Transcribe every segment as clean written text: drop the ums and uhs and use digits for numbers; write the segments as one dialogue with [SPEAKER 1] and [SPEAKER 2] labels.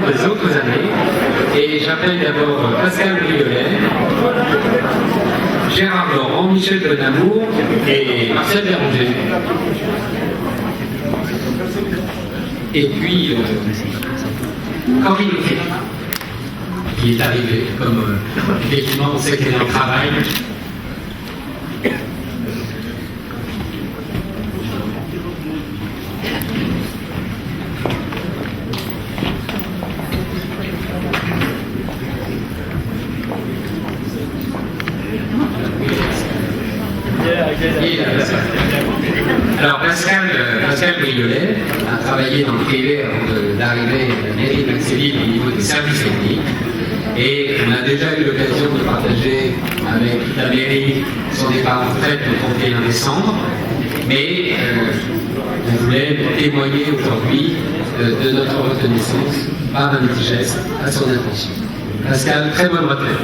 [SPEAKER 1] des autres années. Et j'appelle d'abord Pascal Briolet, Gérard Laurent, Michel Bonamour et Marcel Béranger. Et puis Corinne qui est arrivée, comme effectivement on sait qu'elle est en travail. Alors Pascal Briolet a travaillé dans le privé avant d'arriver à la mairie de Maxéville au niveau des services techniques. Et on a déjà eu l'occasion de partager avec la mairie son départ en retraite le 31 décembre. Mais on voulait témoigner aujourd'hui de notre reconnaissance par un petit geste à son attention. Pascal, très bonne retraite.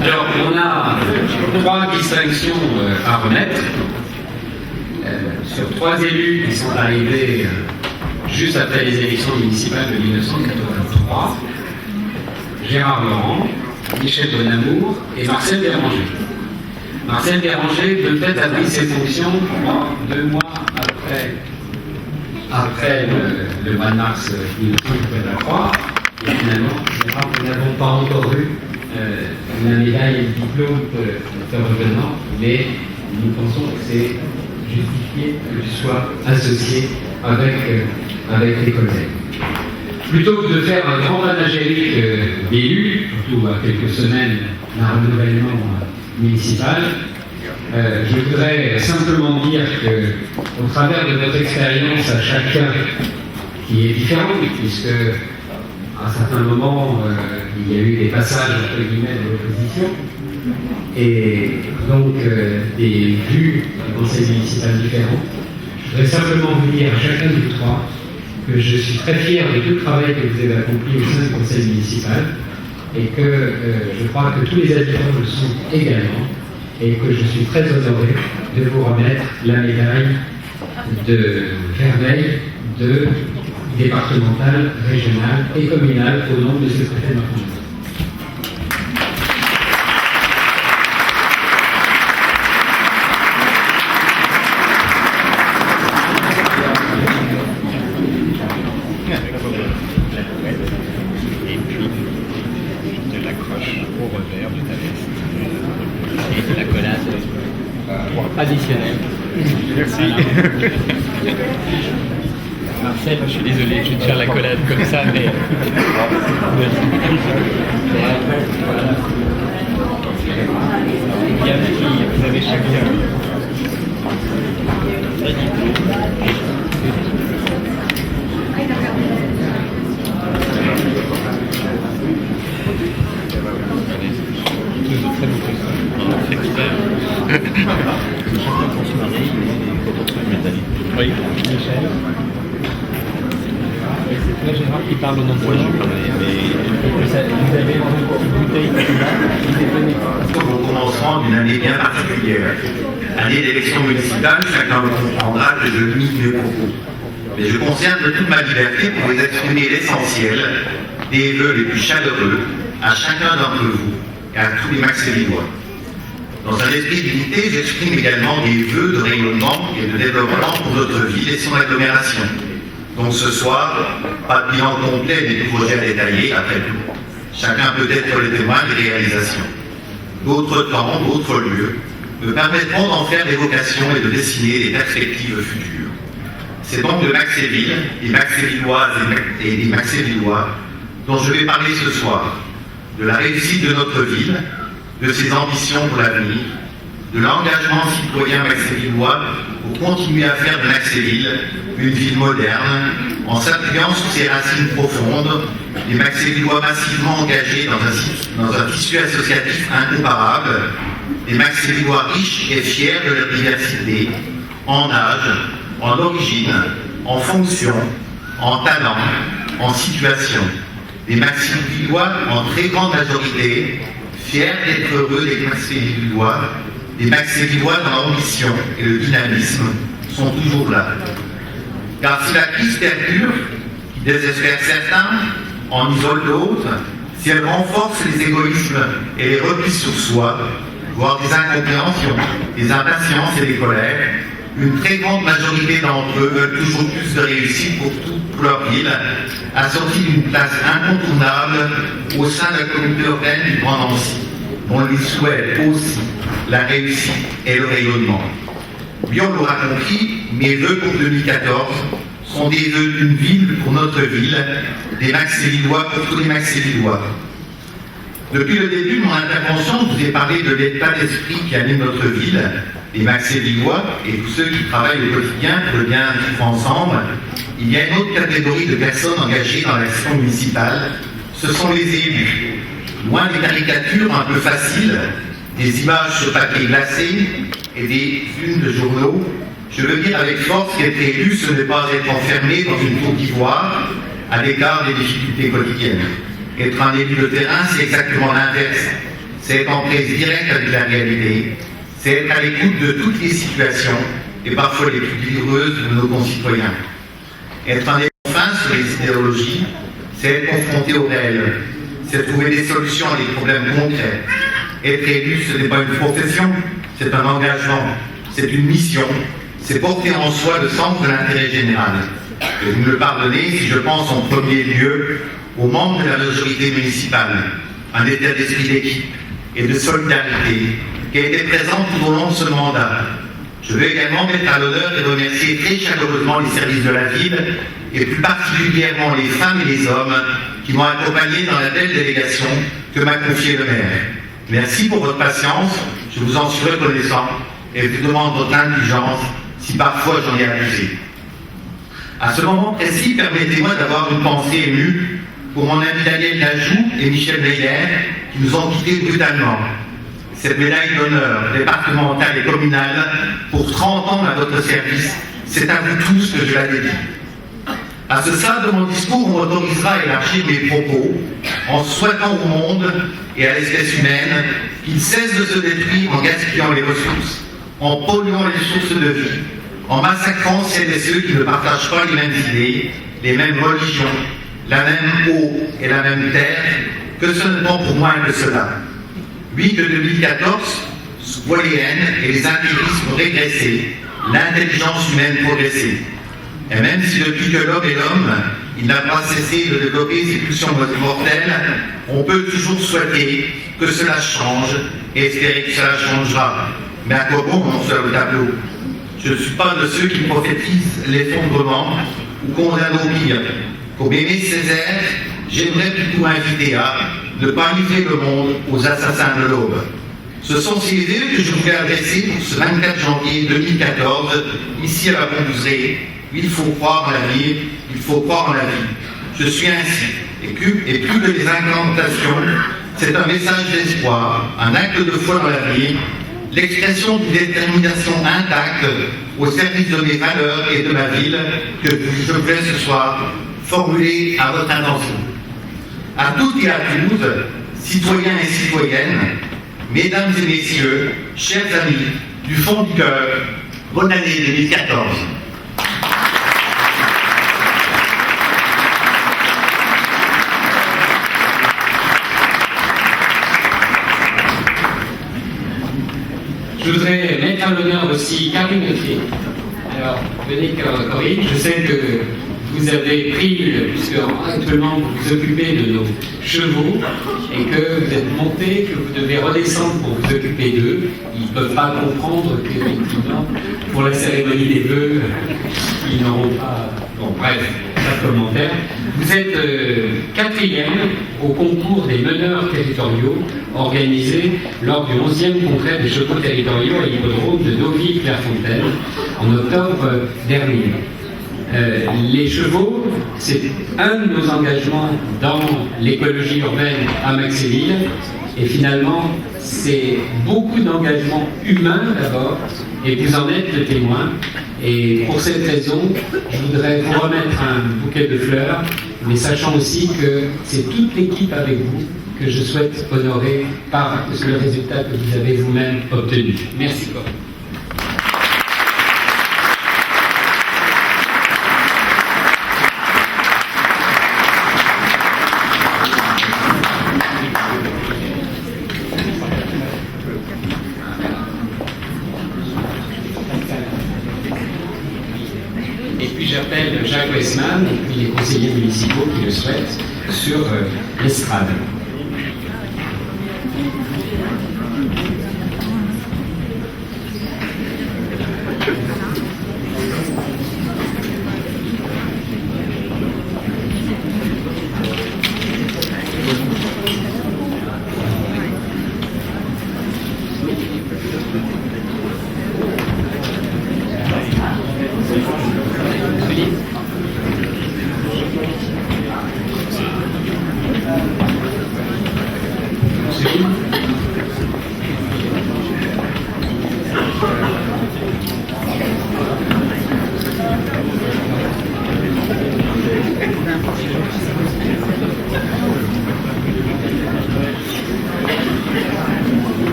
[SPEAKER 1] Alors, on a 3 distinctions à remettre sur 3 élus qui sont arrivés juste après les élections municipales de 1983. Gérard Laurent, Michel Bonamour et Marcel Béranger. Marcel Béranger peut-être a pris ses fonctions 2 mois après le mois de mars 1983. Et finalement, nous n'avons pas encore eu la médaille et le diplôme de revenant, mais nous pensons que c'est justifié que tu sois associé avec tes collègues. Plutôt que de faire un grand panagérique d'élus, surtout à quelques semaines d'un renouvellement municipal, je voudrais simplement dire qu'au travers de notre expérience à chacun, qui est différente, puisque à un certain moment, il y a eu des passages entre guillemets de l'opposition, et donc des vues du conseil municipal différentes, je voudrais simplement vous dire à chacun des 3 que je suis très fier de tout le travail que vous avez accompli au sein du conseil municipal, et que je crois que tous les habitants le sont également, et que je suis très honoré de vous remettre la médaille de Vermeil de départementale, régionale et communale au nom de ce préfet de Marcoussis.
[SPEAKER 2] Et puis, je te l'accroche au revers de ta veste. Et la collade additionnelle. Merci. Marcel, je suis désolé, je vais te faire la collade comme ça, mais... Bien, vous avez chacun... Oui, Michel. C'est toi, Gérard, qui parle au nom de toi. Vous avez une petite bouteille là.
[SPEAKER 3] Au commencement d'une année bien particulière, année d'élection municipale, chacun le comprendra que je mise mes propos. Mais je conserve toute ma liberté pour vous exprimer l'essentiel des vœux les plus chaleureux à chacun d'entre vous et à tous les Maxévillois. Dans un esprit d'unité, j'exprime également des vœux de rayonnement et de développement pour notre ville et son agglomération. Donc ce soir, pas de bilan complet des projets détaillés, après tout. Chacun peut être le témoin des réalisations. D'autres temps, d'autres lieux, me permettront d'en faire l'évocation et de dessiner des perspectives futures. C'est donc de Maxéville, des Maxévilloises et des Maxévillois dont je vais parler ce soir, de la réussite de notre ville, de ses ambitions pour l'avenir, de l'engagement citoyen maxévillois pour continuer à faire de Maxéville une ville moderne, en s'appuyant sur ses racines profondes, les Maxévillois massivement engagés dans un tissu associatif incomparable, les Maxévillois riches et fiers de leur diversité, en âge, en origine, en fonction, en talent, en situation. Les Maxévillois en très grande majorité, fiers d'être heureux des Maxévillois, les Maxévillois dans l'ambition et le dynamisme sont toujours là. Car si la crise perdure, qui désespère certains, en isole d'autres, si elle renforce les égoïsmes et les replis sur soi, voire des incompréhensions, des impatiences et des colères, une très grande majorité d'entre eux veulent toujours plus de réussite pour leur ville, assortie d'une place incontournable au sein de la communauté urbaine du Grand Nancy. On lui souhaite aussi la réussite et le rayonnement. Oui, on l'aura compris, mes vœux pour 2014 sont des vœux d'une ville pour notre ville, des Maxévillois pour tous les Maxévillois. Depuis le début de mon intervention, je vous ai parlé de l'état d'esprit qui anime notre ville, les Maxévillois et tous ceux qui travaillent au quotidien pour le bien vivre ensemble. Il y a une autre catégorie de personnes engagées dans l'action municipale, ce sont les élus. Loin des caricatures un peu faciles, des images sur papier glacé et des unes de journaux, je veux dire avec force qu'être élu, ce n'est pas être enfermé dans une tour d'ivoire à l'écart des difficultés quotidiennes. Être un élu de terrain, c'est exactement l'inverse. C'est être en prise directe avec la réalité, c'est être à l'écoute de toutes les situations et parfois les plus douloureuses de nos concitoyens. Être un élu fin sur les idéologies, c'est être confronté au réel, c'est trouver des solutions à des problèmes concrets. Être élu, ce n'est pas une profession, c'est un engagement, c'est une mission, c'est porter en soi le sens de l'intérêt général. Et vous me le pardonnez si je pense en premier lieu aux membres de la majorité municipale, un état d'esprit d'équipe et de solidarité qui a été présent tout au long de ce mandat. Je veux également mettre à l'honneur et remercier très chaleureusement les services de la ville et plus particulièrement les femmes et les hommes qui m'ont accompagné dans la belle délégation que m'a confiée le maire. Merci pour votre patience, je vous en suis reconnaissant et je vous demande votre indulgence si parfois j'en ai abusé. À ce moment précis, permettez-moi d'avoir une pensée émue pour mon ami Daniel Lajoux et Michel Meyer qui nous ont quittés brutalement. Cette médaille d'honneur départementale et communale pour 30 ans à votre service, c'est à vous tous que je la dédie. À ce stade de mon discours, on m'autorisera à élargir mes propos en souhaitant au monde et à l'espèce humaine qu'il cesse de se détruire en gaspillant les ressources, en polluant les sources de vie, en massacrant celles et ceux qui ne partagent pas les mêmes idées, les mêmes religions, la même eau et la même terre, que ce ne sont pour moins que cela. Oui, que 2014 voit les haines et les intégrismes régresser, l'intelligence humaine progresser. Et même si depuis que l'homme est l'homme, il n'a pas cessé de développer ses pulsions mortelles, on peut toujours souhaiter que cela change et espérer que cela changera. Mais à quoi bon on sur le tableau? Je ne suis pas de ceux qui prophétisent l'effondrement ou condamnent au pire. Pour aimer Césaire, j'aimerais plutôt inviter à ne pas livrer le monde aux assassins de l'aube. Ce sont ces vœux que je voulais adresser pour ce 24 janvier 2014, ici à la Bondouzerie. Il faut croire en l'avenir, il faut croire en la vie. Je suis ainsi, et plus que les incantations, c'est un message d'espoir, un acte de foi dans l'avenir, l'expression d'une détermination intacte au service de mes valeurs et de ma ville que je voulais ce soir formuler à votre intention. À toutes et à tous, citoyens et citoyennes, mesdames et messieurs, chers amis, du fond du cœur, bonne année 2014.
[SPEAKER 1] Je voudrais mettre à l'honneur aussi Karine Lefebvre. Alors, venez Corinne, je sais que vous avez pris, puisque actuellement vous vous occupez de nos chevaux et que vous êtes monté, que vous devez redescendre pour vous occuper d'eux. Ils ne peuvent pas comprendre qu'effectivement, pour la cérémonie des vœux, ils n'auront pas... Bon, bref, pas de commentaire. Vous êtes 4e au concours des meneurs territoriaux organisé lors du 11e congrès des chevaux territoriaux à l'hippodrome de Deauville-Clairefontaine en octobre dernier. Les chevaux, c'est un de nos engagements dans l'écologie urbaine à Maxéville. Et finalement, c'est beaucoup d'engagements humains d'abord, et vous en êtes le témoin. Et pour cette raison, je voudrais vous remettre un bouquet de fleurs, mais sachant aussi que c'est toute l'équipe avec vous que je souhaite honorer par le résultat que vous avez vous-même obtenu. Merci beaucoup. Et puis j'appelle Jacques Westman et puis les conseillers municipaux qui le souhaitent sur l'estrade.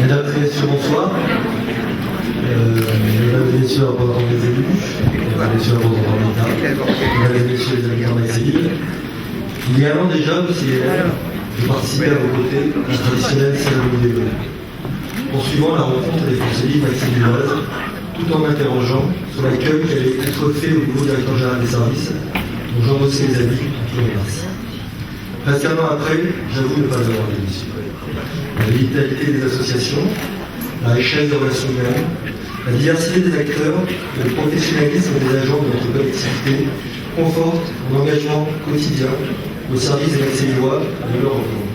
[SPEAKER 4] Mesdames et messieurs, bonsoir. Mesdames et messieurs, représentants des élus, mesdames et messieurs, représentants de l'État, mesdames et messieurs les habitants d'Aix-et-Ville. Il y a un an déjà, je participais à vos côtés à la traditionnelle cérémonie des vœux, poursuivant la rencontre des Français maxévilloises, tout en m'interrogeant sur l'accueil qui allait être fait au nouveau directeur général des services, dont Jean Bossé les amis, je le remercie. Presque un an après, j'avoue ne pas avoir déçu. La vitalité des associations, la richesse des relations humaines, la diversité des acteurs et le professionnalisme des agents de notre collectivité confortent mon engagement quotidien au service des Maxévillois et de leur enfants.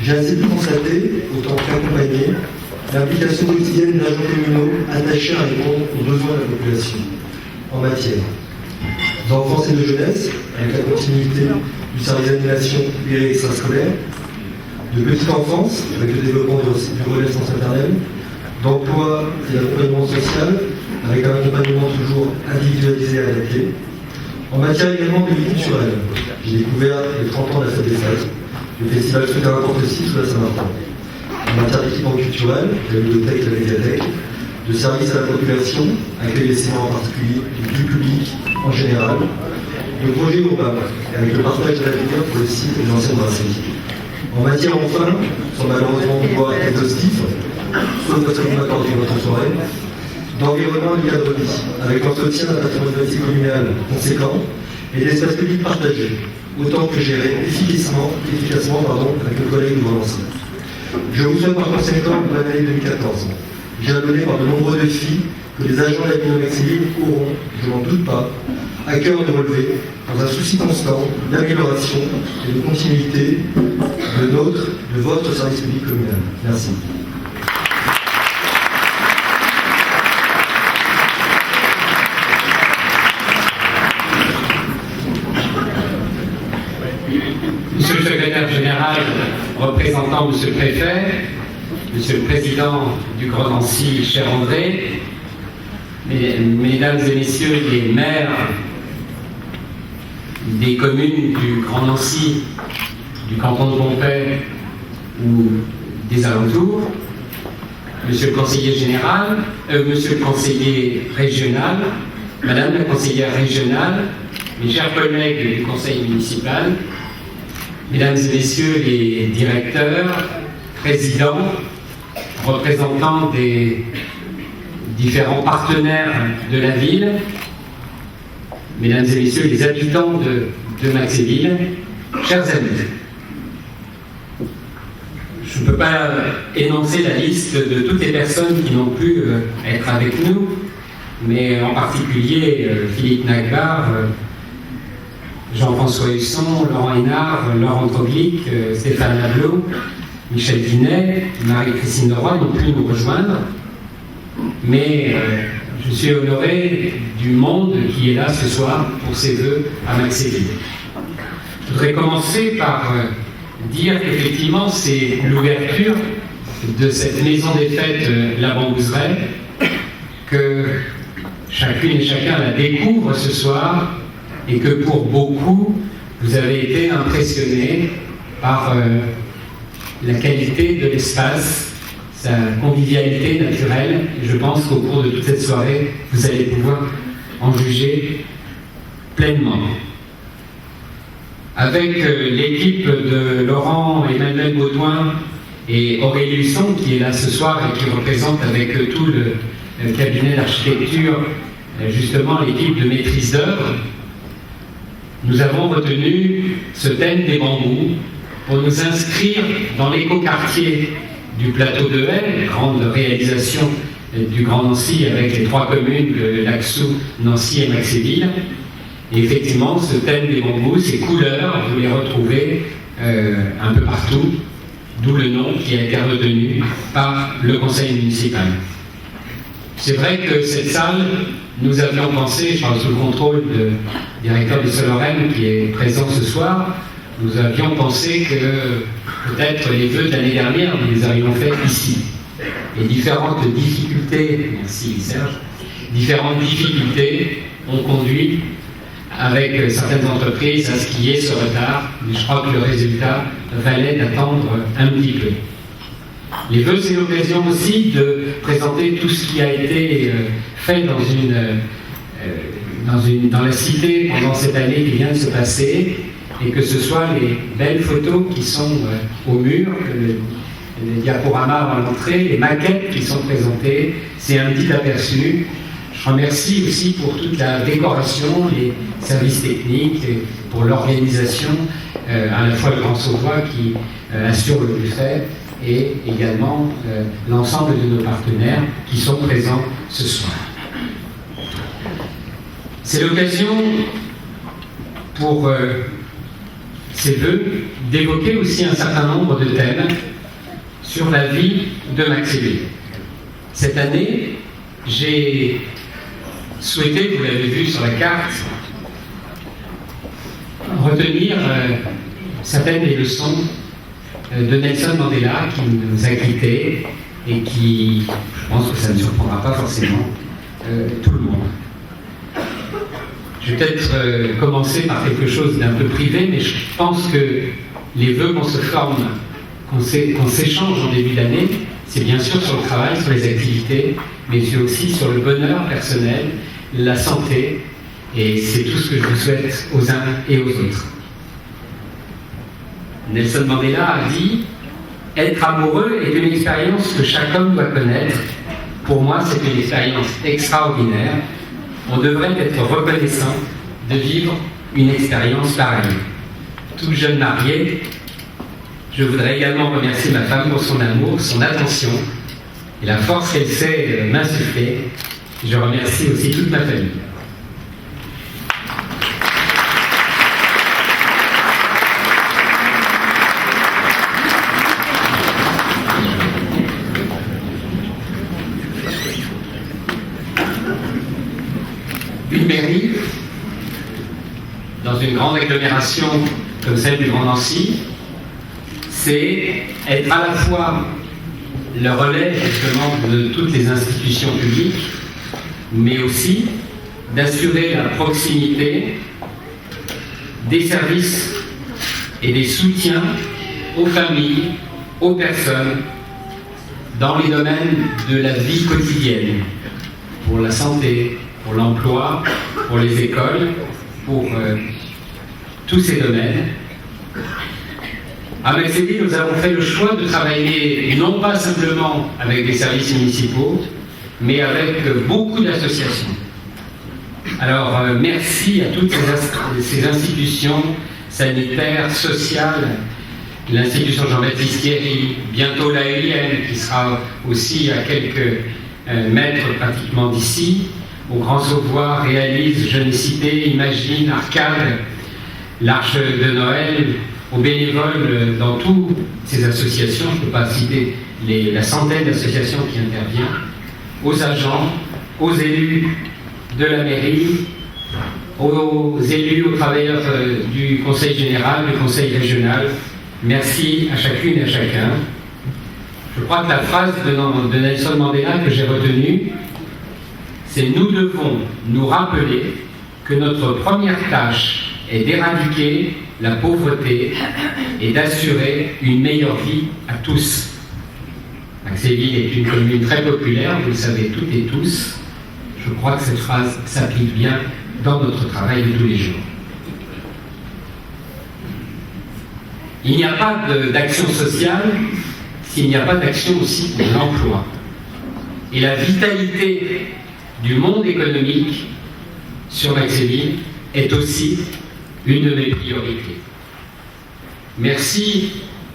[SPEAKER 4] J'ai assez pu constater, autant qu'accompagner, l'implication quotidienne d'agents communaux attachés à répondre aux besoins de la population en matière d'enfance et de jeunesse, avec la continuité du service d'animation péri et extrascolaire, de petite enfance, avec le développement du relais sans maternelle, d'emploi et d'accompagnement social, avec un accompagnement toujours individualisé et adapté. En matière également de vie culturelle, j'ai découvert les 30 ans de la Fête des Fêtes, le festival souterrain aussi sous la Saint-Martin. En matière d'équipement culturel, la bibliothèque et la médiathèque, de services à la population, accueil des sénats en particulier, du public en général, de projets urbains, avec le partage de l'avenir pour le site de l'ancienne brasserie. En matière enfin, sans malheureusement pouvoir être exhaustif, sauf parce que vous m'accordez votre soirée, d'environnement et de cadre de vie, avec l'entretien d'un patrimoine bâti communal conséquent et d'espaces publics partagés, autant que gérés efficacement avec le collègue de Valency. Je vous souhaite par conséquent une bonne année 2014. Jalonnée par de nombreux défis que les agents de la ville de Maxéville auront, je n'en doute pas, à cœur de relever dans un souci constant d'amélioration et de continuité de votre service public communal. Merci.
[SPEAKER 1] Monsieur le représentants, Monsieur le Préfet, Monsieur le Président du Grand Nancy, cher André, Mesdames et Messieurs les maires des communes du Grand Nancy, du canton de Pompey ou des alentours, Monsieur le conseiller général, Monsieur le conseiller régional, Madame la conseillère régionale, mes chers collègues du conseil municipal, Mesdames et Messieurs les directeurs, présidents, représentants des différents partenaires de la ville, Mesdames et Messieurs les habitants de Maxéville, chers amis. Je ne peux pas énoncer la liste de toutes les personnes qui n'ont pu être avec nous, mais en particulier Philippe Nagbar, Jean-François Husson, Laurent Hénard, Laurent Troglic, Stéphane Lablot, Michel Vinet, Marie-Christine Leroy n'ont pu nous rejoindre, mais je suis honoré du monde qui est là ce soir pour ses vœux à Maxéville. Je voudrais commencer par dire qu'effectivement c'est l'ouverture de cette maison des fêtes La Bambouseraie, que chacune et chacun la découvre ce soir et que pour beaucoup vous avez été impressionnés par la qualité de l'espace, sa convivialité naturelle, et je pense qu'au cours de toute cette soirée vous allez pouvoir en juger pleinement. Avec l'équipe de Laurent, Emmanuel Baudouin et Aurélie Husson qui est là ce soir et qui représente avec tout le cabinet d'architecture justement l'équipe de maîtrise d'œuvre, nous avons retenu ce thème des bambous pour nous inscrire dans l'écoquartier du plateau de Haye, grande réalisation du Grand Nancy avec les 3 communes de Laxou, Nancy et Maxéville. Et effectivement, ce thème des bambous, ces couleurs, vous les retrouvez un peu partout, d'où le nom qui a été retenu par le conseil municipal. C'est vrai que cette salle, nous avions pensé, je parle sous le contrôle du directeur du Solorem qui est présent ce soir, nous avions pensé que peut-être les vœux de l'année dernière, nous les aurions faits ici. Et différentes difficultés, merci Serge, différentes difficultés ont conduit avec certaines entreprises à ce qu'il y ait ce retard, mais je crois que le résultat valait d'attendre un petit peu. Les vœux, c'est l'occasion aussi de présenter tout ce qui a été fait dans la cité pendant cette année qui vient de se passer, et que ce soit les belles photos qui sont au mur, les diaporamas à l'entrée, les maquettes qui sont présentées, c'est un petit aperçu. Je remercie aussi pour toute la décoration, les services techniques, et pour l'organisation, à la fois le Grand Sauvois qui assure le buffet et également l'ensemble de nos partenaires qui sont présents ce soir. C'est l'occasion pour ces vœux d'évoquer aussi un certain nombre de thèmes sur la vie de Maxéville. Cette année, j'ai souhaité, vous l'avez vu sur la carte, retenir certaines des leçons de Nelson Mandela qui nous a quittés et qui, je pense que ça ne surprendra pas forcément tout le monde. Je vais peut-être commencer par quelque chose d'un peu privé, mais je pense que les vœux qu'on se forme, qu'on s'échange en début d'année, c'est bien sûr sur le travail, sur les activités, mais c'est aussi sur le bonheur personnel, la santé, et c'est tout ce que je vous souhaite aux uns et aux autres. Nelson Mandela a dit « Être amoureux est une expérience que chaque homme doit connaître. Pour moi, c'est une expérience extraordinaire. On devrait être reconnaissant de vivre une expérience pareille. » Tout jeune marié, je voudrais également remercier ma femme pour son amour, son attention et la force qu'elle sait m'insuffler. Je remercie aussi toute ma famille. Une mairie, dans une grande agglomération comme celle du Grand Nancy, c'est être à la fois le relais justement de toutes les institutions publiques, mais aussi d'assurer la proximité des services et des soutiens aux familles, aux personnes, dans les domaines de la vie quotidienne, pour la santé, pour l'emploi, pour les écoles, pour tous ces domaines. À Maxéville, nous avons fait le choix de travailler non pas simplement avec des services municipaux, mais avec beaucoup d'associations. Alors, merci à toutes ces institutions sanitaires, sociales, l'institution Jean-Baptiste Thierry, bientôt la EIM, qui sera aussi à quelques mètres pratiquement d'ici, au Grand Sauvois, Réalise, Jeunes Cités, Imagine, Arcade, l'Arche de Noël, aux bénévoles dans toutes ces associations, je ne peux pas citer la centaine d'associations qui interviennent, aux agents, aux élus de la mairie, aux élus, aux travailleurs du Conseil général, du Conseil régional. Merci à chacune et à chacun. Je crois que la phrase de Nelson Mandela que j'ai retenue, c'est « Nous devons nous rappeler que notre première tâche est d'éradiquer la pauvreté et d'assurer une meilleure vie à tous. » Maxéville est une commune très populaire, vous le savez toutes et tous. Je crois que cette phrase s'applique bien dans notre travail de tous les jours. Il n'y a pas d'action sociale s'il n'y a pas d'action aussi pour l'emploi. Et la vitalité du monde économique sur Maxéville est aussi une de mes priorités. Merci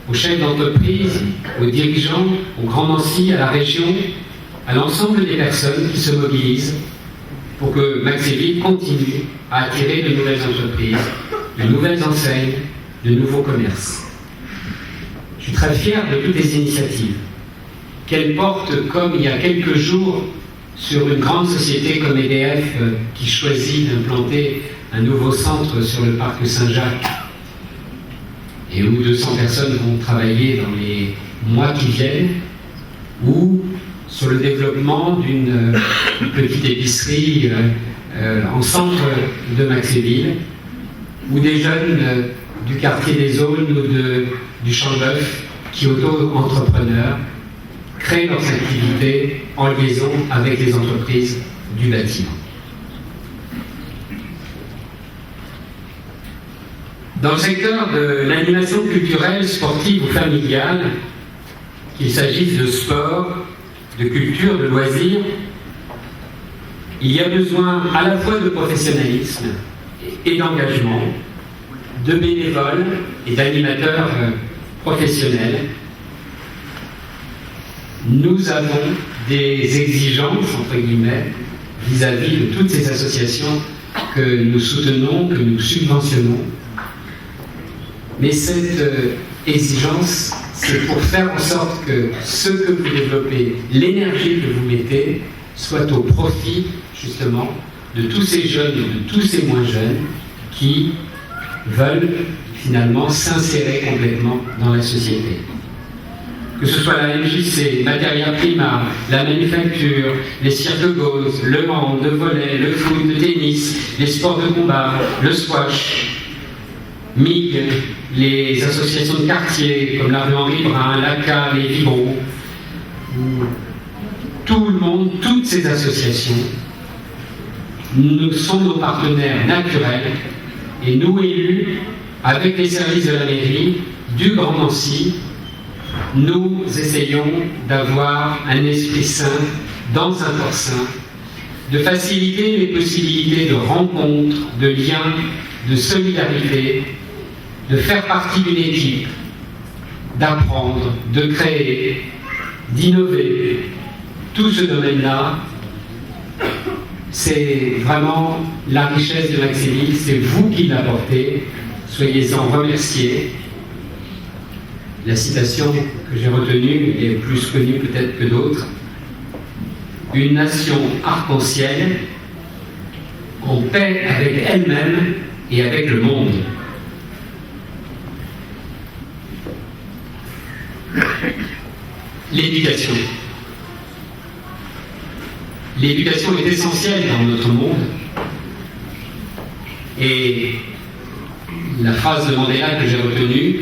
[SPEAKER 1] aux chefs d'entreprise, aux dirigeants, au Grand Nancy, à la région, à l'ensemble des personnes qui se mobilisent pour que Maxéville continue à attirer de nouvelles entreprises, de nouvelles enseignes, de nouveaux commerces. Je suis très fier de toutes les initiatives qu'elles portent, comme il y a quelques jours, sur une grande société comme EDF qui choisit d'implanter un nouveau centre sur le parc Saint-Jacques et où 200 personnes vont travailler dans les mois qui viennent, ou sur le développement d'une petite épicerie en centre de Maxéville, ou des jeunes du quartier des Aulnes ou du Champ-d'Œuf qui, auto-entrepreneurs, créent leurs activités en liaison avec les entreprises du bâtiment. Dans le secteur de l'animation culturelle, sportive ou familiale, qu'il s'agisse de sport, de culture, de loisirs, il y a besoin à la fois de professionnalisme et d'engagement, de bénévoles et d'animateurs professionnels. Nous avons des exigences, entre guillemets, vis-à-vis de toutes ces associations que nous soutenons, que nous subventionnons. Mais cette exigence, c'est pour faire en sorte que ce que vous développez, l'énergie que vous mettez, soit au profit, justement, de tous ces jeunes et de tous ces moins jeunes qui veulent, finalement, s'insérer complètement dans la société. Que ce soit la MJC, Materia Prima, la manufacture, les cirque-gauze, le hand, le volley, le foot, le tennis, les sports de combat, le squash, MIG, les associations de quartier comme la rue Henri Brun, l'ACA, les Vibros, tout le monde, toutes ces associations, nous sont nos partenaires naturels et nous élus, avec les services de la mairie, du Grand Nancy, nous essayons d'avoir un esprit sain dans un corps sain, de faciliter les possibilités de rencontres, de liens, de solidarité, de faire partie d'une équipe, d'apprendre, de créer, d'innover. Tout ce domaine-là, c'est vraiment la richesse de Maxéville, c'est vous qui l'apportez, soyez-en remerciés. La citation que j'ai retenue est plus connue peut-être que d'autres. Une nation arc-en-ciel en paix avec elle-même et avec le monde. l'éducation. L'éducation est essentielle dans notre monde. Et la phrase de Mandela que j'ai retenue,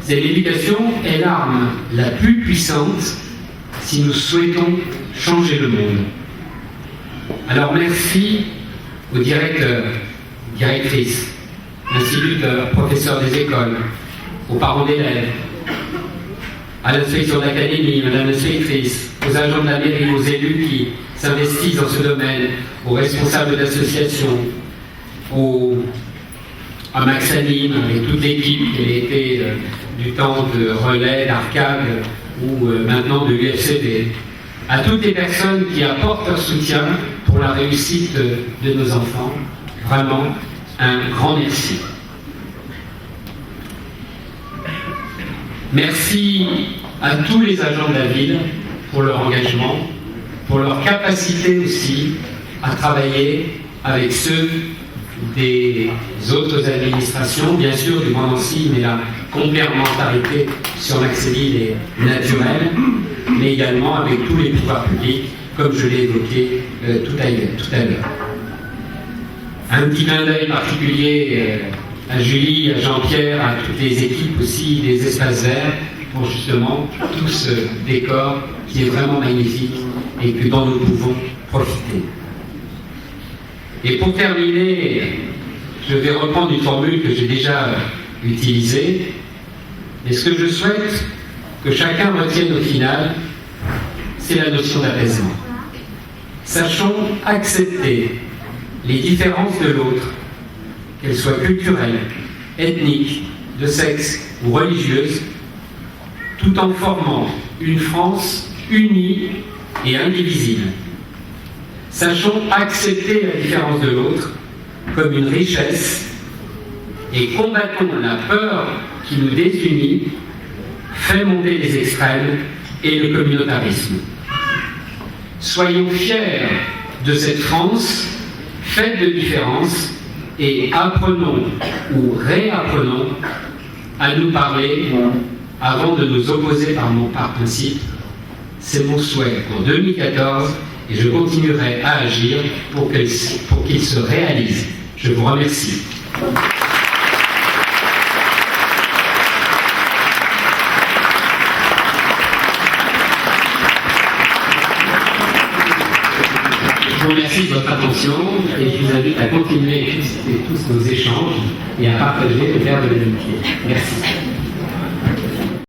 [SPEAKER 1] c'est: l'éducation est l'arme la plus puissante si nous souhaitons changer le monde. Alors merci aux directeurs, directrices, instituteurs, professeurs des écoles, aux parents d'élèves, à l'inspection d'académie, madame l'inspectrice, aux agents de la mairie, aux élus qui s'investissent dans ce domaine, aux responsables d'associations, à Maxanime et toute l'équipe qui a été du temps de Relais, d'Arcade ou maintenant de l'UFCD, à toutes les personnes qui apportent leur soutien pour la réussite de nos enfants, vraiment un grand merci. Merci à tous les agents de la ville pour leur engagement, pour leur capacité aussi à travailler avec ceux des autres administrations, bien sûr du Grand Nancy, mais la complémentarité sur Maxéville est naturelle, mais également avec tous les pouvoirs publics, comme je l'ai évoqué tout à l'heure. Un petit clin d'œil particulier à Julie, à Jean-Pierre, à toutes les équipes aussi des espaces verts, pour justement tout ce décor qui est vraiment magnifique et dont nous pouvons profiter. Et pour terminer, je vais reprendre une formule que j'ai déjà utilisée. Et ce que je souhaite que chacun retienne au final, c'est la notion d'apaisement. Sachons accepter les différences de l'autre, qu'elles soient culturelles, ethniques, de sexe ou religieuses, tout en formant une France unie et indivisible. Sachons accepter la différence de l'autre comme une richesse et combattons la peur qui nous désunit, fait monter les extrêmes et le communautarisme. Soyons fiers de cette France faite de différences et apprenons ou réapprenons à nous parler avant de nous opposer par principe. C'est mon souhait pour 2014 et je continuerai à agir pour qu'il se réalise. Je vous remercie. Je vous remercie de votre attention et je vous invite à continuer tous nos échanges et à partager le verre de l'amitié. Merci.